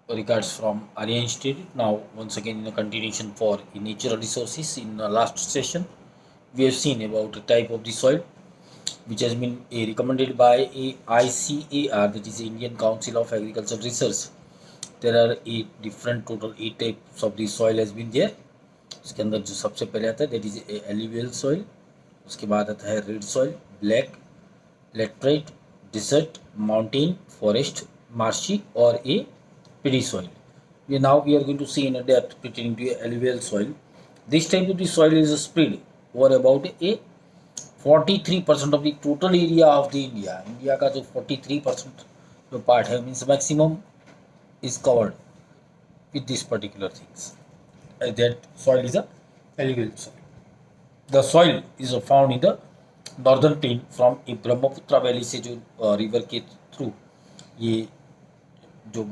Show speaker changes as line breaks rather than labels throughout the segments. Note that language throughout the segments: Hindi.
regards from Arya Institute. Now, once again, in a continuation for natural resources. In the last session, we have seen about the type of the soil, which has been recommended by a ICAR, that is Indian Council of Agricultural Research. There are eight different, total 8 types of the soil has been there. उसके अंदर जो सबसे पहले आता है दैट इज एलिवियल सॉइल, उसके बाद आता है red soil, black, laterite, dessert, mountain, forest, marshy, or a peaty soil. Now we are going to see in a depth pertaining to alluvial soil. This type of the soil is spread over about a 43% of the total area of the India. India का जो 43% जो पार्ट है means maximum is covered with this particular things. That soil is a alluvial soil. The soil is found in the northern plain from a Brahmaputra valley से जो रिवर के थ्रू ये जो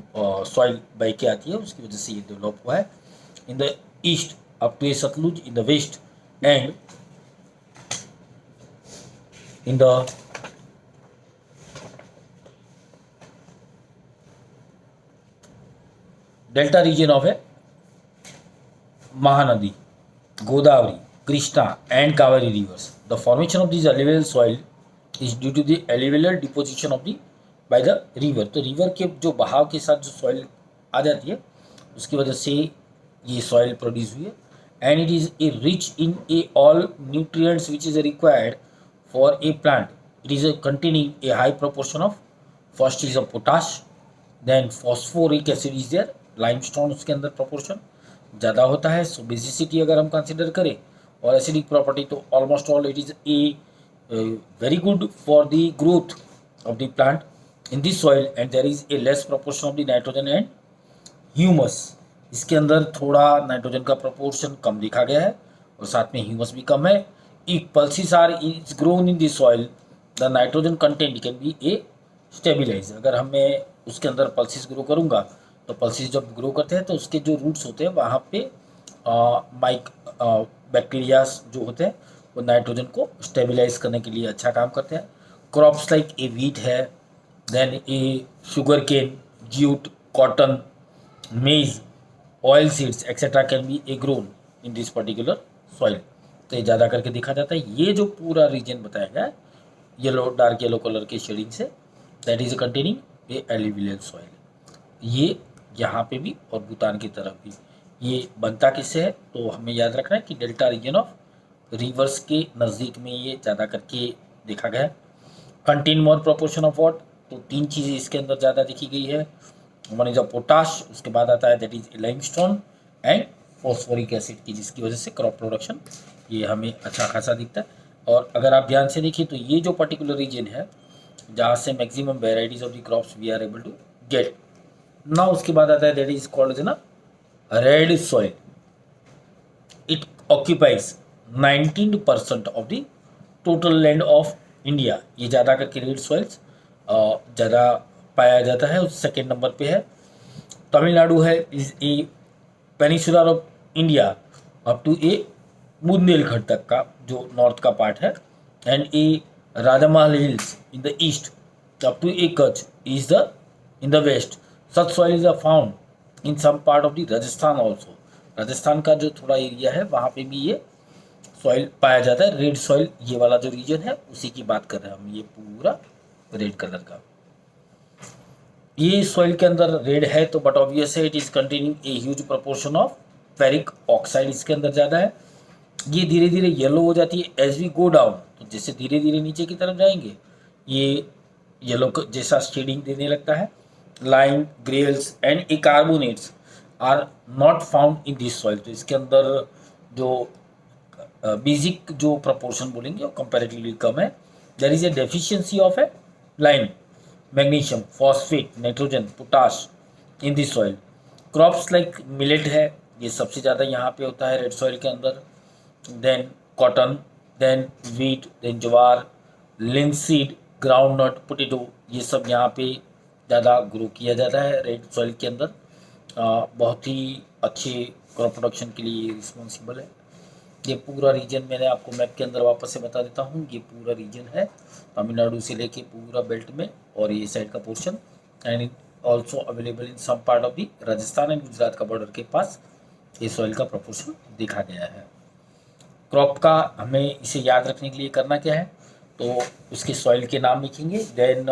सॉइल बह के आती है उसकी वजह से ये डेवलप हुआ है. In the east up to a Sutlej, in the west and in the delta region of a Mahanadi, Godavari, Krishna and Kaveri rivers. The formation of these alluvial soil is due to the alluvial deposition of the by the river. तो रिवर के जो बहाव के साथ जो सॉइल आ जाती है उसकी वजह से ये सॉइल प्रोड्यूस हुई है. And it is a rich in a all nutrients which is required for a plant. It is containing a high proportion of first is a potash, then phosphoric acid is there, limestone उसके अंदर प्रोपोर्शन ज़्यादा होता है. सो बेसिसिटी अगर हम कंसिडर करें और एसिडिक प्रॉपर्टी तो almost all it is a very good for the growth of the plant in this soil. And there is a less proportion of the nitrogen and humus. इसके अंदर थोड़ा नाइट्रोजन का प्रोपोर्शन कम देखा गया है और साथ में ह्यूमस भी कम है. If pulses are is grown in this soil the nitrogen content can be a stabilise. अगर हमें उसके अंदर पल्सिस ग्रो करूँगा तो पल्सिस जब ग्रो करते हैं तो उसके जो रूट्स होते हैं वहाँ पे माइक बैक्टीरियाज जो होते हैं वो नाइट्रोजन को स्टेबिलाइज करने के लिए अच्छा काम करते हैं. क्रॉप्स लाइक ए वीट है, देन ए शुगर केन, जूट, कॉटन, मेज, oil seeds etcetera can be a grown in this particular soil. तो ये ज़्यादा करके देखा जाता है. ये जो पूरा रीजन बताया गया है येलो, डार्क येलो कलर के शेडिंग से, that is containing A alluvial soil. ये यहाँ पे भी और भूटान की तरफ भी ये बनता किससे है तो हमें याद रखना है कि डेल्टा रीजन ऑफ रिवर्स के नज़दीक में ये ज़्यादा करके देखा गया है. Contain more proportion of what, तो 3 चीज़ें इसके अंदर ज़्यादा देखी गई है. वन इज अ पोटाश, उसके बाद आता है that is limestone and phosphoric acid की, जिसकी वजह से क्रॉप प्रोडक्शन ये हमें अच्छा खासा दिखता है. और अगर आप ध्यान से देखिए तो ये जो पर्टिकुलर रीजन है जहाँ से maximum varieties of the crops we are able to get. ना उसके बाद आता है दैट इज कॉल्ड ना red soil. It occupies 19% of the total land of India. ये ज़्यादा करके रेड सॉइल्स ज़्यादा पाया जाता है. उस सेकेंड नंबर पे है तमिलनाडु है, is a peninsular of India up to a Bundelkhand तक का जो नॉर्थ का पार्ट है. And a Rajmahal hills in the east up to a Kutch is the in the west. Such soil is found in some part of the Rajasthan also. Rajasthan का जो थोड़ा एरिया है वहाँ पे भी ये सॉइल पाया जाता है. रेड सॉइल ये वाला जो रीजन है उसी की बात कर रहे हैं हम. ये पूरा रेड कलर का ये सॉइल के अंदर रेड है तो बट ऑब्वियस है it is containing a huge proportion of ferric oxide इसके अंदर ज़्यादा है. ये धीरे धीरे येलो हो जाती है एज वी गो डाउन. तो जैसे धीरे धीरे नीचे की तरफ जाएंगे ये येलो जैसा शेडिंग देने लगता है. Lime, gravels and a carbonates are not found in this soil. तो इसके अंदर जो बेसिक जो प्रपोर्शन बोलेंगे वो कंपैरेटिवली कम है. There is a deficiency of a lime, magnesium, phosphate, nitrogen, potash in this soil. Crops like millet है, ये सबसे ज़्यादा यहाँ पे होता है रेड सॉइल के अंदर. Then cotton, then wheat, then jowar, linseed, groundnut, potato, ये सब यहाँ पे ज़्यादा ग्रो किया जाता है रेड सॉइल के अंदर. बहुत ही अच्छे क्रॉप प्रोडक्शन के लिए रिस्पॉन्सिबल है. ये पूरा रीजन मैंने आपको मैप के अंदर वापस से बता देता हूँ. ये पूरा रीजन है तमिलनाडु से लेके पूरा बेल्ट में और ये साइड का portion. And also available in some part of the Rajasthan and Gujarat का बॉर्डर के पास ये सॉइल का प्रोपोर्शन देखा गया है। क्रॉप का हमें इसे याद रखने के लिए करना क्या है, तो उसके सॉइल के नाम लिखेंगे, देन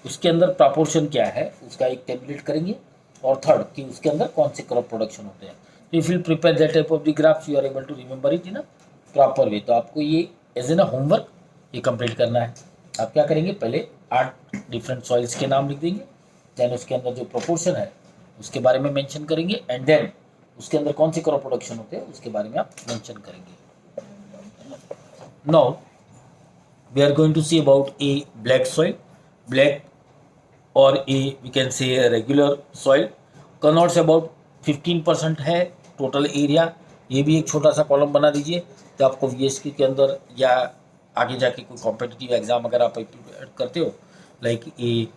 उसके अंदर प्रोपोर्शन क्या है उसका एक टेबलेट करेंगे, और थर्ड कि उसके अंदर कौन से क्रॉप प्रोडक्शन होते हैं। If you prepare that type of the graphs you are able to remember it in a proper way. तो आपको ये एज एन अ होमवर्क ये कंप्लीट करना है। आप क्या करेंगे, पहले 8 डिफरेंट सॉइल्स के नाम लिख देंगे, देन उसके अंदर जो प्रोपोर्शन है उसके बारे में मेंशन करेंगे, एंड देन उसके अंदर कौन से क्रॉप प्रोडक्शन होते हैं उसके बारे में आप मेंशन करेंगे। Now we are going to see about a black soil, black or a we can say a regular soil connotes about 15% है टोटल एरिया। ये भी एक छोटा सा कॉलम बना दीजिए, तो आपको VSQ के अंदर या आगे जाके कोई कॉम्पिटिटिव एग्जाम अगर आप प्रिपेयर करते हो लाइक ए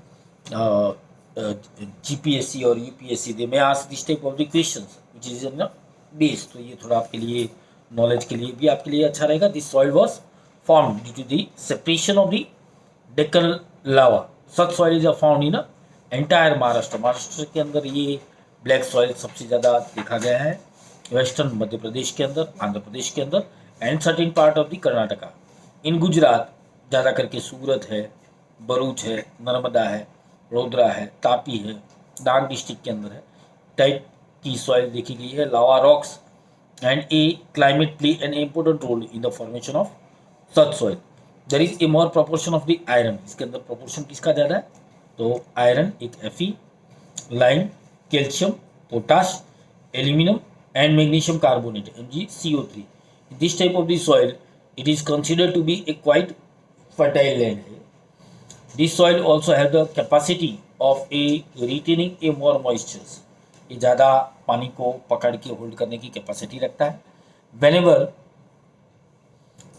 GPSC और UPSC, दे में ask this type of the questions which is in base. तो ये थोड़ा आपके लिए नॉलेज के लिए भी आपके लिए अच्छा रहेगा। This soil was formed due to the separation of the Deccan lava. Such soil is found in entire Maharashtra. Maharashtra के अंदर ये ब्लैक सॉइल सबसे ज़्यादा देखा गया है, वेस्टर्न मध्य प्रदेश के अंदर, आंध्र प्रदेश के अंदर, and certain part of the Karnataka. In Gujarat ज़्यादा करके सूरत है, भरूच है, नर्मदा है, वडोदरा है, तापी है, डांग डिस्ट्रिक्ट के अंदर है टाइप की सॉइल देखी गई है। Lava rocks and a climate play an important role in the formation of such soil. There is a more proportion of the iron. इसके अंदर प्रोपोर्शन किसका ज़्यादा है, तो आयरन एक Fe, lime, calcium, potash, aluminium and magnesium carbonate MgCO3। This type of the soil it is considered to be a quite fertile land है। This soil also have the capacity of a retaining a more moistures. ये ज़्यादा पानी को पकड़ के होल्ड करने की कैपेसिटी रखता है। Whenever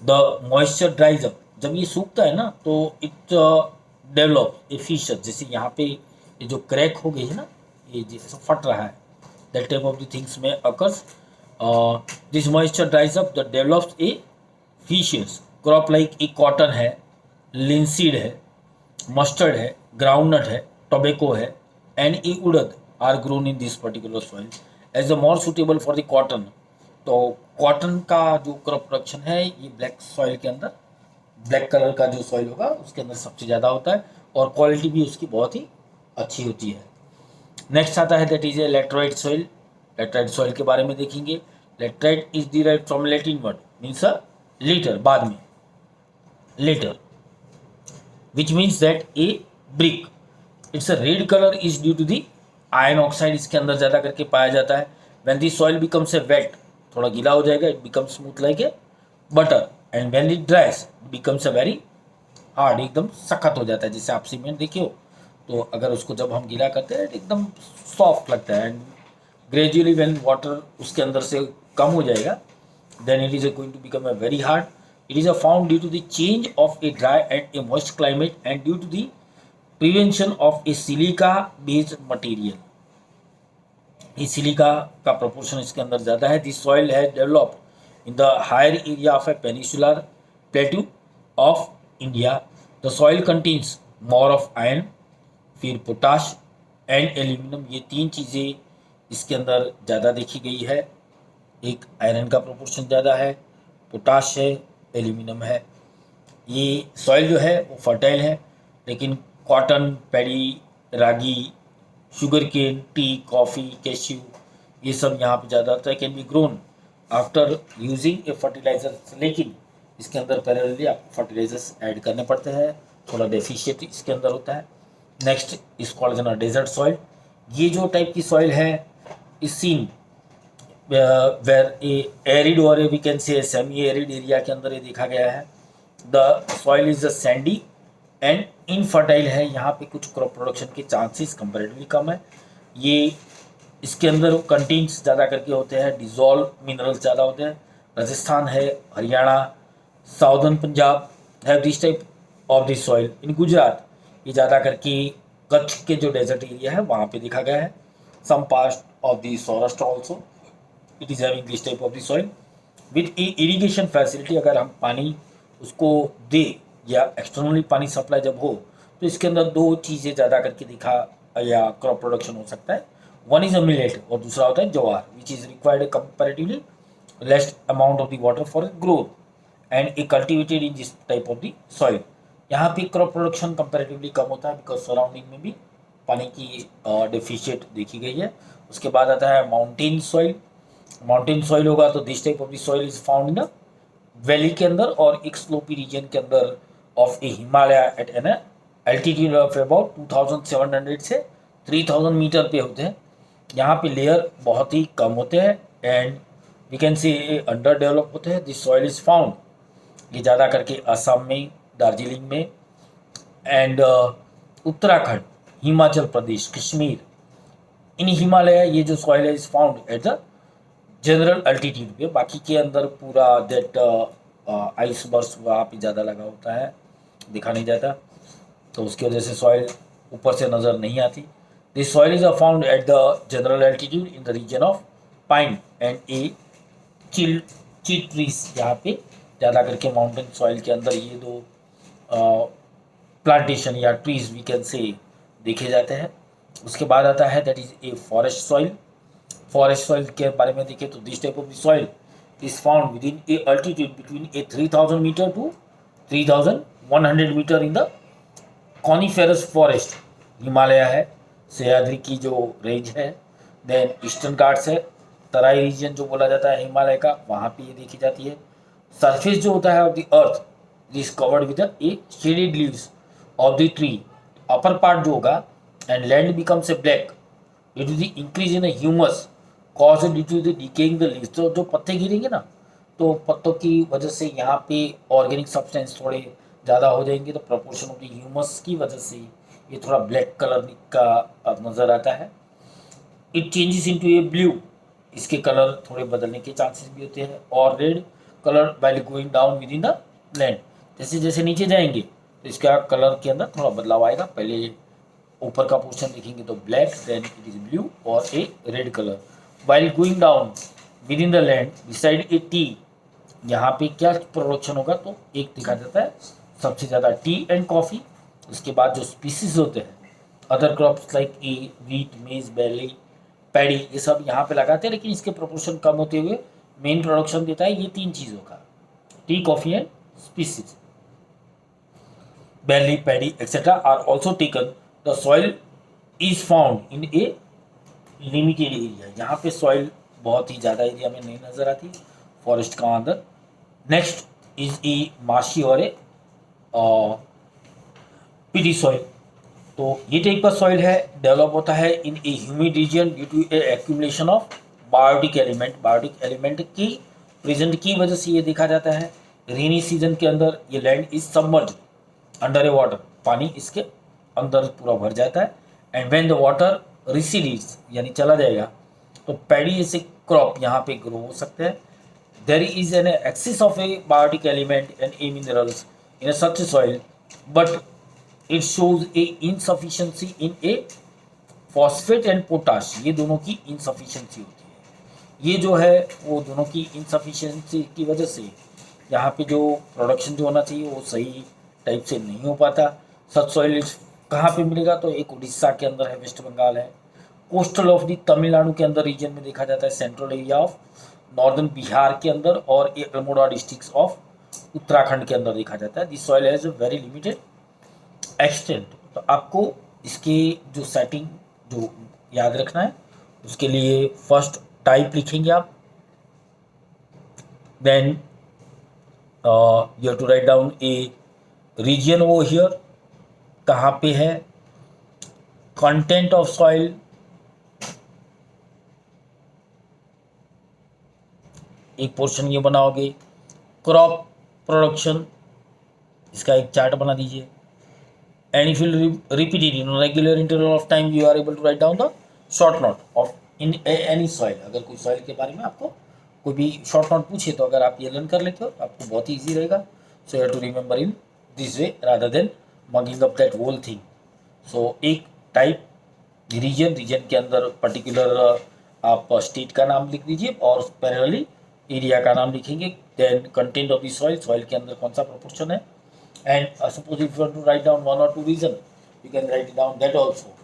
the moisture dries up, जब ये सूखता है ना तो इट डेवलप ए फिशर। जैसे यहाँ पे ये जो क्रैक हो गई है ना, ये जैसे फट रहा है, that type of the things में occurs. This moisture dries up the develops a fissures. Crop like a cotton है, लिंसीड है, मस्टर्ड है, ग्राउंडनट है, टोबैको है, and a urad are grown in this particular soil as a more suitable for the cotton. तो कॉटन का जो क्रॉप प्रोडक्शन है ये ब्लैक सॉइल के अंदर, ब्लैक कलर का जो सॉइल होगा उसके अंदर सबसे ज़्यादा होता है, और क्वालिटी भी उसकी बहुत ही अच्छी होती है। नेक्स्ट आता है that is a laterite soil. Laterite soil के बारे में देखेंगे। Laterite is derived from Latin word means a later, बाद में later, which means that a brick. It's a red colour is due to the iron oxide इसके अंदर ज़्यादा करके पाया जाता है। When the soil becomes a wet, थोड़ा गीला हो जाएगा, it becomes smooth like a butter, and when it dries it becomes a very hard, एकदम सख्त हो जाता है। जैसे आप सीमेंट देखे हो, तो अगर उसको जब हम गीला करते हैं एकदम सॉफ्ट लगता है, एंड ग्रेजुअली व्हेन वाटर उसके अंदर से कम हो जाएगा then it is going to become a very hard. It is a found due to the change of a dry and a moist climate and due to the prevention of a silica based material. ये सिलिका का प्रोपोर्शन इसके अंदर ज़्यादा है। This soil has developed in the higher area of a peninsular plateau of India. The soil contains more of iron, फिर पोटाश एंड एल्यूमिनियम। ये 3 चीज़ें इसके अंदर ज़्यादा देखी गई है। एक आयरन का प्रोपोर्शन ज़्यादा है, पोटाश है, एल्यूमिनियम है। ये सॉइल जो है वो फर्टाइल है, लेकिन cotton, paddy, ragi, sugar cane, tea, coffee, cashew ये सब यहाँ पे ज़्यादा होता है। Can be grown after using a fertiliser, लेकिन इसके अंदर पैरेलली आपको फर्टिलाइजर्स ऐड करने पड़ते हैं, थोड़ा डेफिशिएट इसके अंदर होता है। नेक्स्ट इस कॉल्ड डेजर्ट सॉइल। ये जो टाइप की सॉइल है is seen where a arid और we can say semi arid area के अंदर ये देखा गया है। The soil is a sandy and infertile है। यहाँ पे कुछ क्रॉप प्रोडक्शन के चांसेस कंपेरेटिवली कम है। ये इसके अंदर कंटेंट्स ज़्यादा करके होते हैं, डिजॉल्व मिनरल्स ज़्यादा होते हैं। राजस्थान है, Haryana, southern Punjab have this type of this soil. In Gujarat ये ज़्यादा करके कच्छ के जो डेजर्ट एरिया है वहाँ पे देखा गया है। Some part of the Saurashtra also it is having this type of the soil with irrigation facility. अगर हम पानी उसको दे या एक्सटर्नली पानी सप्लाई जब हो तो इसके अंदर 2 चीज़ें ज़्यादा करके या क्रॉप प्रोडक्शन हो सकता है। वन इज अ मिलेट और दूसरा होता है jowar, which is required comparatively less amount of the water for growth and a cultivated in this type of the soil. यहाँ पे क्रॉप प्रोडक्शन कंपेरेटिवली कम होता है बिकॉज सराउंडिंग में भी पानी की डेफिशिएट देखी गई है। उसके बाद आता है माउंटेन सॉइल। माउंटेन सॉइल होगा तो this type of the soil is found in the valley के अंदर और एक स्लोपी रीजन के अंदर of a Himalaya at an altitude of about 2700 से 3000 मीटर पे होते हैं। यहाँ पे लेयर बहुत ही कम होते हैं and we can say under develop होते हैं। दिस सॉइल इज फाउंड, ये ज़्यादा करके असम में, दार्जिलिंग में एंड उत्तराखंड, हिमाचल प्रदेश, कश्मीर, इन हिमालय ये जो सॉइल है is found at the general altitude पे। बाकी के अंदर पूरा दैट आइस बर्स वहाँ पे ज़्यादा लगा होता है, दिखा नहीं जाता, तो उसकी वजह से सॉइल ऊपर से नज़र नहीं आती। This soil is found at the general altitude in the region of pine and a chill trees. यहाँ पे ज़्यादा करके माउंटेन सॉइल के अंदर ये दो प्लांटेशन या ट्रीज वी कैन से देखे जाते हैं। उसके बाद आता है that is a forest soil. Forest soil के बारे में देखें तो this type of the soil is found within a altitude between a 3000 metre to 3100 metre in the coniferous forest. Himalaya है, सह्याद्री की जो रेंज है, देन ईस्टर्न घाट्स है, तराई रीजन जो बोला जाता है हिमालय का, वहाँ पे ये देखी जाती है। सरफेस जो होता है of the earth is covered with a shaded leaves of the tree. Upper part जो होगा and land becomes a black due to the increase in humus cause due to the decaying the leaves. तो जो पत्ते गिरेंगे ना, तो पत्तों की वजह से यहाँ पे ऑर्गेनिक सब्सटेंस थोड़े ज़्यादा हो जाएंगे, तो प्रपोर्शन ऑफ द ह्यूमस की वजह से ये थोड़ा ब्लैक कलर का नज़र आता है। It changes into A blue, इसके कलर थोड़े बदलने के चांसेस भी होते हैं, और red colour while going down with in the land. जैसे जैसे नीचे जाएंगे तो इसका कलर के अंदर थोड़ा बदलाव आएगा। पहले ऊपर का पोर्शन देखेंगे तो black, then it is blue और a red colour. While going down with in the land beside a tea, यहाँ पे क्या प्रोडक्शन होगा तो एक दिखा जाता है सबसे ज़्यादा टी एंड कॉफ़ी। उसके बाद जो स्पीसीज होते हैं other crops like a wheat, मेज, बैली, पैडी, ये सब यहाँ पे लगाते हैं, लेकिन इसके प्रोपोर्शन कम होते हुए मेन प्रोडक्शन देता है ये तीन चीज़ों का, T, coffee and species. barley, paddy, etc. are also taken. The soil is found in a limited area. यहाँ पे सॉइल बहुत ही ज़्यादा एरिया में नहीं नज़र आती फॉरेस्ट का अंदर। नेक्स्ट इज ए माशी और ए पिटी सॉइल। तो ये टाइप का सॉइल है, डेवलप होता है in a humid region due to a accumulation of biotic element. Biotic element की प्रेजेंट की वजह से ये देखा जाता है। रेनी सीजन के अंदर ये land is submerge under A water, पानी इसके अंदर पूरा भर जाता है। And when the water recedes यानी चला जाएगा तो पैडी जैसे क्रॉप यहाँ पे ग्रो हो सकते हैं। There is an excess of a biotic element and a minerals in such soil but it shows a insufficiency in a phosphate and potash. ये दोनों की इनसफिशिएंसी होती है। ये जो है वो दोनों की इनसफिशिएंसी की वजह से यहाँ पे जो प्रोडक्शन जो होना चाहिए वो सही टाइप से नहीं हो पाता। सच सॉइल कहाँ पे मिलेगा तो एक उड़ीसा के अंदर है, वेस्ट बंगाल है, कोस्टल ऑफ दी तमिलनाडु के अंदर रीजन में देखा जाता है, central area of northern Bihar के अंदर और ये अल्मोड़ा डिस्ट्रिक्ट ऑफ उत्तराखंड के अंदर देखा जाता है। This soil has a very limited extent. तो आपको इसके जो सेटिंग जो याद रखना है उसके लिए फर्स्ट टाइप लिखेंगे आप, then you have to write down a region वो हियर कहाँ पे है, कंटेंट ऑफ सॉइल, एक पोर्शन ये बनाओगे, क्रॉप प्रोडक्शन, इसका एक चार्ट बना दीजिए। And if you repeat it in regular interval of time you are able to write down the short note of in any soil. अगर कोई सॉइल के बारे में आपको कोई भी शॉर्ट नोट पूछे तो अगर आप ये लर्न कर लेते हो तो आपको बहुत ही ईजी रहेगा। So you have to remember in this way rather than mugging up that whole thing. So एक टाइप रीजन के अंदर पर्टिकुलर आप स्टेट का नाम लिख दीजिए और पैरेलली एरिया का नाम लिखेंगे। Then content of the soil, soil के अंदर कौन सा प्रोपोर्शन है। And suppose if you want to write down one और two region you can write down that also.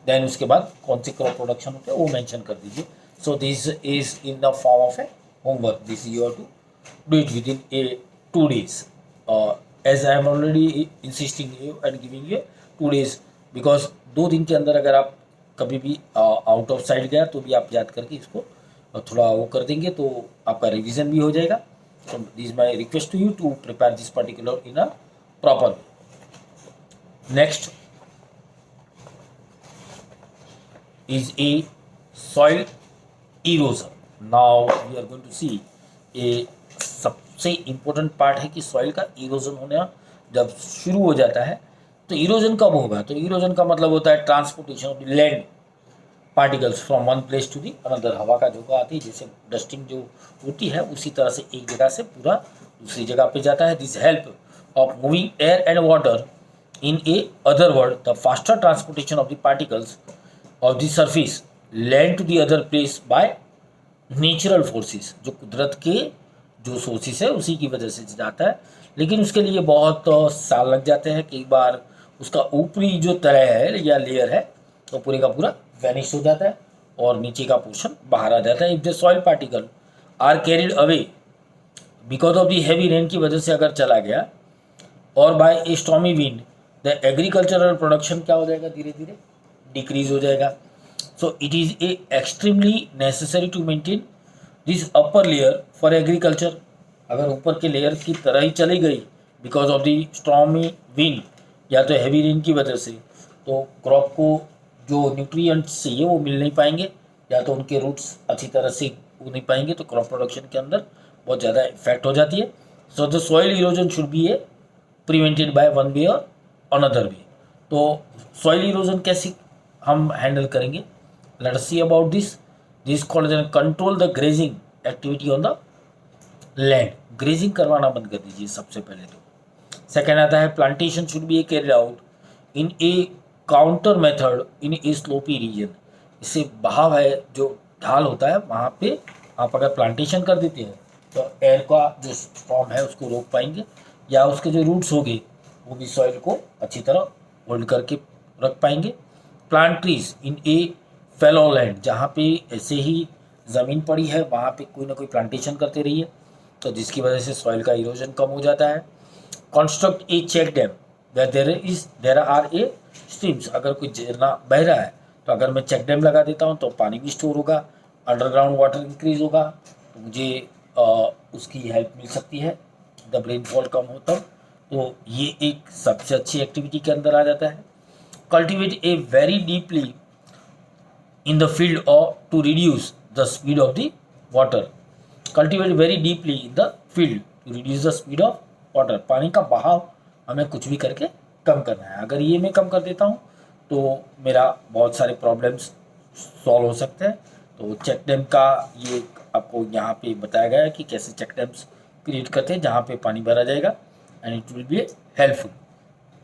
Then उसके बाद कौन सी क्रॉप प्रोडक्शन होते हैं वो मेंशन कर दीजिए. So this is in the form of a homework. This you have to do it within a 2 days. As I am already insisting you and giving you 2 days, because 2 दिन के अंदर अगर आप कभी भी आउट ऑफ साइड गया तो भी आप याद करके इसको थोड़ा वो कर देंगे तो आपका रिवीजन भी हो जाएगा. So this is my request to you to prepare this particular in a proper way. Next is a soil erosion. Now we are going to see a सबसे इम्पोर्टेंट पार्ट है कि सॉइल का इरोजन होना जब शुरू हो जाता है तो इरोजन कब होगा. तो इरोजन का मतलब होता है transportation of the land particles from one place to the another. हवा का झोंका आती है जैसे डस्टिंग जो होती है उसी तरह से एक जगह से पूरा दूसरी जगह पे जाता है. This help of moving air and water in a other word the faster transportation of the particles of the surface land to the other place by natural forces. जो कुदरत के जो सोर्सेस है उसी की वजह से जाता है, लेकिन उसके लिए बहुत साल लग जाते हैं. कई बार उसका ऊपरी जो तलय है या लेयर है तो पूरे का पूरा वैनिश हो जाता है और नीचे का पोर्शन बाहर आ जाता है. If the soil particle are carried away because of the heavy rain की वजह से अगर चला गया और by a stormy wind the agricultural production क्या हो जाएगा, धीरे धीरे डिक्रीज हो जाएगा. So it is a extremely necessary to maintain this upper layer for agriculture. अगर ऊपर के लेयर की तरह ही चली गई because of the stormy wind या तो हैवी रेन की वजह से तो क्रॉप को जो न्यूट्रिएंट्स चाहिए वो मिल नहीं पाएंगे या तो उनके रूट्स अच्छी तरह से उग नहीं पाएंगे तो क्रॉप प्रोडक्शन के अंदर बहुत ज़्यादा इफेक्ट हो जाती है. So the soil erosion should be a prevented by one way और अनदर वे. तो सॉइल इरोजन कैसे हम हैंडल करेंगे, let us see about this. This called as control the grazing activity on the land. Grazing करवाना बंद कर दीजिए सबसे पहले तो. सेकेंड आता है plantation should be a carried out in a counter method in a slopy region. इससे बहाव है जो ढाल होता है वहाँ पे आप अगर प्लांटेशन कर देते हैं तो एयर का जो स्ट्रॉम है उसको रोक पाएंगे या उसके जो रूट्स होंगे वो भी सॉइल को अच्छी तरह होल्ड करके रख पाएंगे. Plant trees in A fellow land, जहाँ पे ऐसे ही ज़मीन पड़ी है वहाँ पे कोई ना कोई प्लांटेशन करते रहिए तो जिसकी वजह से सॉइल का इरोजन कम हो जाता है. Construct a check dam there are a streams. अगर कोई झरना बह रहा है तो अगर मैं चेक डैम लगा देता हूँ तो पानी भी स्टोर होगा, अंडरग्राउंड वाटर इंक्रीज होगा तो मुझे उसकी हेल्प मिल सकती है जब रेनफॉल कम हो तब. तो ये एक सबसे अच्छी एक्टिविटी के अंदर आ जाता है. Cultivate a very deeply in the field और to reduce the speed of the water. Cultivate very deeply in the field to reduce the speed of water. पानी का बहाव हमें कुछ भी करके कम करना है. अगर ये मैं कम कर देता हूँ तो मेरा बहुत सारे प्रॉब्लम्स सॉल्व हो सकते हैं. तो चेक डैम का ये आपको यहाँ पे बताया गया है कि कैसे चेक डैम्स क्रिएट करते हैं जहाँ पे पानी भरा जाएगा and it will be helpful.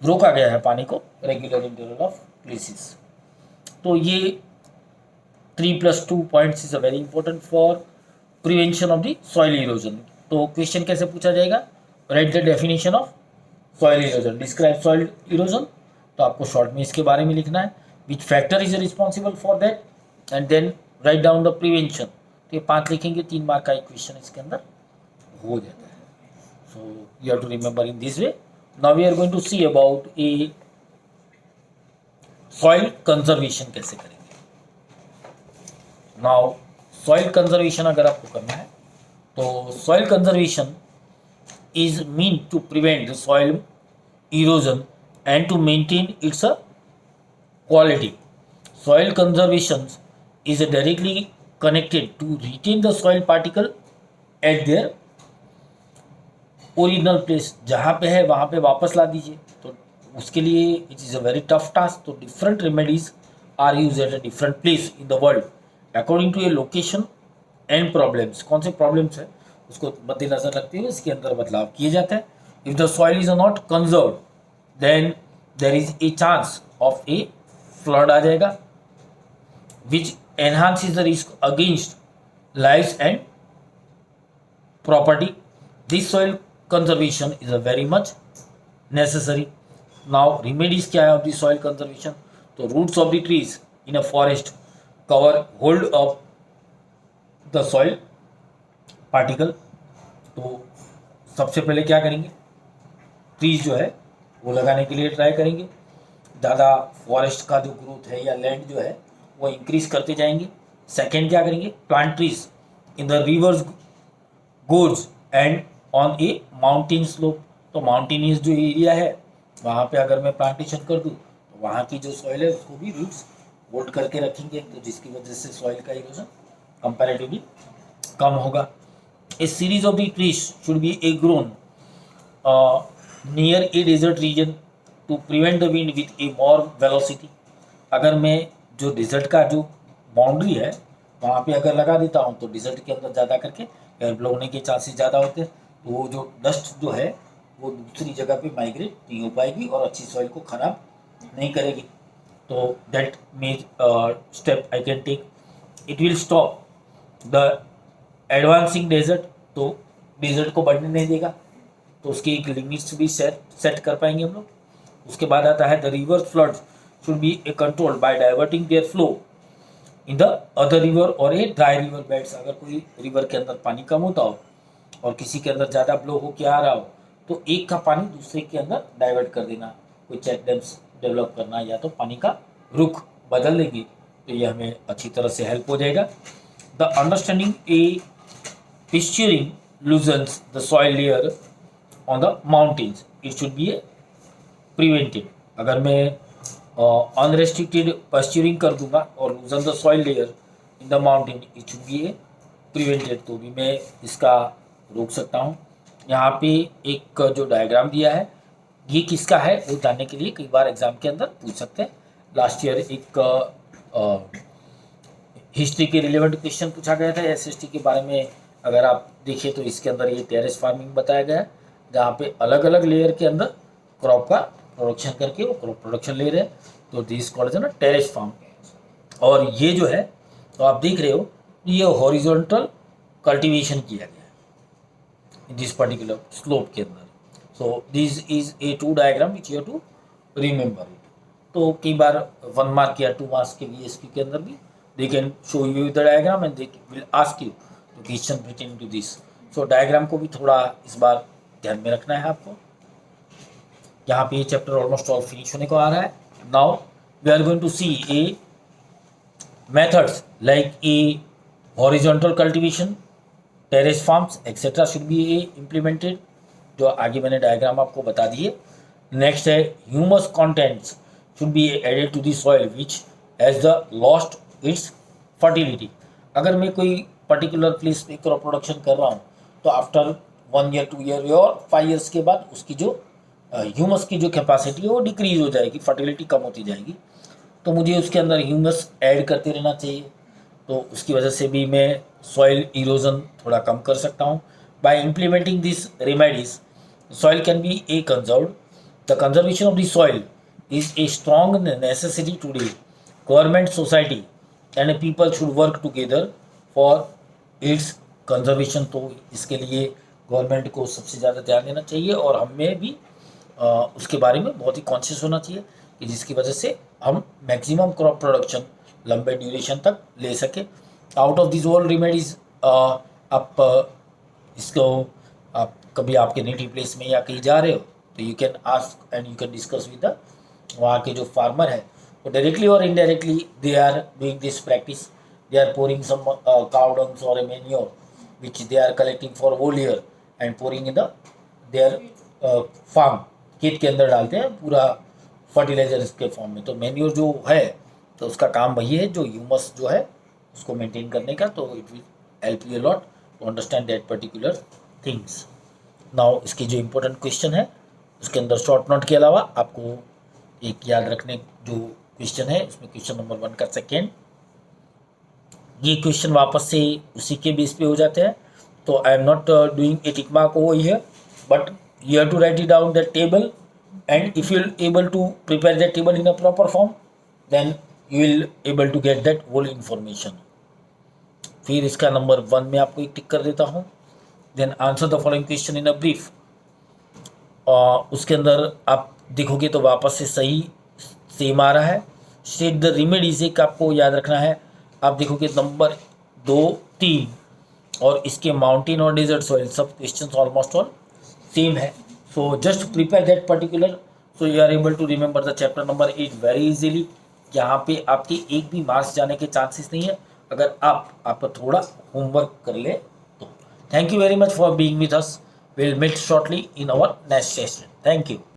रोका गया है पानी को रेगुलर इंटरवल ऑफ प्लेसेस. तो ये 3+2 points is a very important for prevention of the soil erosion. तो क्वेश्चन कैसे पूछा जाएगा, write the definition of soil erosion, describe soil erosion. तो आपको शॉर्ट में इसके बारे में लिखना है, which factor is responsible for that and then write down the prevention. तो ये 5 लिखेंगे, 3 मार्क का इक्वेशन इसके अंदर हो जाता है. So you have to remember in this way. Now we are going to see about a soil conservation कैसे करेंगे. नाउ सॉइल कंजर्वेशन अगर आपको करना है तो soil conservation is meant to prevent the soil erosion and to maintain its quality. Soil conservation is directly connected to retain the soil particle at their original place. जहाँ पे है वहाँ पे वापस ला दीजिए. तो उसके लिए it is a very tough task. तो different remedies are used at a different place in the world according to a location and problems. कौन से problems है उसको मद्देनजर रखते हुए इसके अंदर बदलाव किए जाते हैं. If the soil is not conserve then there is a chance of a flood आ जाएगा which enhances the risk against life and property. This soil conservation is a very much necessary. Now remedies क्या है ऑफ द सॉइल कंजर्वेशन. तो roots of the trees in a forest cover hold up the soil particle. तो सबसे पहले क्या करेंगे, ट्रीज जो है वो लगाने के लिए ट्राई करेंगे। ज़्यादा फॉरेस्ट का जो ग्रोथ है या लैंड जो है वो इंक्रीज करते जाएंगे। सेकेंड क्या करेंगे, plant trees in the reverse गोर्ज and on A mountain slope. तो माउंटेनियस जो एरिया है वहाँ पे अगर मैं प्लांटेशन कर दूँ तो वहाँ की जो सॉइल है उसको भी रूट्स होल्ड करके रखेंगे, तो जिसकी वजह से सॉइल का इरोजन कंपैरेटिवली कम होगा। A series of the trees should be a grown near a desert region to prevent the wind with a more velocity. अगर मैं जो डेजर्ट का जो बाउंड्री है वहाँ पे अगर लगा देता हूँ तो डेजर्ट के अंदर ज़्यादा करके एयर ब्लो होने के चांसेस ज़्यादा होते हैं, तो वो जो डस्ट जो है वो दूसरी जगह पे माइग्रेट नहीं हो पाएगी और अच्छी सॉइल को ख़राब नहीं करेगी। तो that mean step I can take, it will stop the advancing desert. तो डेजर्ट को बढ़ने नहीं देगा, तो उसकी एक लिमिट्स भी सेट कर पाएंगे हम लोग। उसके बाद आता है the river flood should be a control by diverting their flow in the other river और ए ड्राई रिवर बेड्स। अगर कोई रिवर के अंदर पानी कम होता हो और किसी के अंदर ज़्यादा फ्लो होके आ रहा हो तो एक का पानी दूसरे के अंदर डाइवर्ट कर देना, कोई चेक डैम्स डेवलप करना या तो पानी का रुख बदल देंगे, तो ये हमें अच्छी तरह से हेल्प हो जाएगा। The understanding a pasturing loosens the soil layer on the mountains, it should be a prevented. अगर मैं अनरेस्ट्रिक्टेड पस्चरिंग कर दूंगा और loosen the soil layer in the mountain, it should be a prevented, तो भी मैं इसका रोक सकता हूँ। यहाँ पे एक जो डायग्राम दिया है ये किसका है वो जानने के लिए कई बार एग्जाम के अंदर पूछ सकते हैं। लास्ट ईयर एक हिस्ट्री के रिलेवेंट क्वेश्चन पूछा गया था एसएसटी के बारे में। अगर आप देखिए तो इसके अंदर ये टेरेस फार्मिंग बताया गया है, जहाँ पे अलग अलग लेयर के अंदर क्रॉप का प्रोडक्शन करके वो क्रॉप प्रोडक्शन ले रहे हैं, तो दिस कॉल्ड है ना टेरेस फार्म। और ये जो है तो आप देख रहे हो ये हॉरिजॉन्टल कल्टीवेशन किया गया है इन दिस पर्टिकुलर स्लोप के अंदर। So this is a two diagram which you to remember it. तो कई बार 1 मार्क या 2 मार्क्स के वीएसपी के अंदर भी they can show you the diagram and they will ask you the question relating to this. So diagram को भी थोड़ा इस बार ध्यान में रखना है आपको। यहाँ पे ये चैप्टर ऑलमोस्ट ऑल फिनिश होने को आ रहा है। Now we are going to see a methods like a horizontal cultivation, terrace farms etcetera should be a implemented, जो आगे मैंने डायग्राम आपको बता दिए। नेक्स्ट है humus contents should be added to the soil which has the lost its fertility. अगर मैं कोई पर्टिकुलर प्लेस पे क्रॉप प्रोडक्शन कर रहा हूँ तो आफ्टर 1 ईयर 2 ईयर और 5 ईयर्स के बाद उसकी जो ह्यूमस की जो कैपेसिटी है वो डिक्रीज हो जाएगी, फर्टिलिटी कम होती जाएगी, तो मुझे उसके अंदर ह्यूमस ऐड करते रहना चाहिए। तो उसकी वजह से भी मैं सॉइल इरोजन थोड़ा कम कर सकता हूँ। Bye implementing this remedies soil can be A conserved. The conservation of the soil is a strong necessity today. Government, society and people should work together for its conservation. तो इसके लिए गवर्नमेंट को सबसे ज़्यादा ध्यान देना चाहिए और हमें भी उसके बारे में बहुत ही कॉन्शियस होना चाहिए कि जिसकी वजह से हम मैक्सिमम क्रॉप प्रोडक्शन लंबे ड्यूरेशन तक ले सके। Out of this all remedies आप इसको आप कभी आपके नेटिव प्लेस में या कहीं जा रहे हो तो you can ask and you can discuss with the वहाँ के जो फार्मर है तो डायरेक्टली और indirectly they are doing this practice. They are pouring some cow dungs or a manure which they are collecting for whole year and pouring in the their farm। खेत के अंदर डालते हैं पूरा फर्टिलाइजर के फॉर्म में। तो मैन्योर जो है तो उसका काम वही है जो ह्यूमस जो है उसको मेंटेन करने का, तो it will help you lot to understand that particular things. Now इसके जो इम्पोर्टेंट क्वेश्चन है उसके अंदर शॉर्ट नोट के अलावा आपको एक याद रखने जो क्वेश्चन है उसमें क्वेश्चन नंबर 1 का सेकेंड, ये क्वेश्चन वापस से उसी के बेस पे हो जाते हैं। तो I am not doing a tick mark over here but you have to write it down that table, and if you are able to prepare that table in a proper form then you will able to get that whole information। फिर इसका नंबर 1 में आपको एक टिक कर देता हूँ। Then answer the following question in a brief. उसके अंदर आप देखोगे तो वापस से सही सेम आ रहा है। स्टेट द रेमेडीज एक आपको याद रखना है। आप देखोगे नंबर 2, 3 और इसके माउंटेन और डेजर्ट सॉइल सब क्वेश्चंस ऑलमोस्ट ऑल सेम है। So just prepare that particular, so you are able to remember the chapter number 8 very easily. यहाँ पे आपके एक भी मार्क्स जाने के चांसेस नहीं है अगर आप थोड़ा होमवर्क कर ले तो। Thank you very much for being with us, will meet shortly in our next session. Thank you.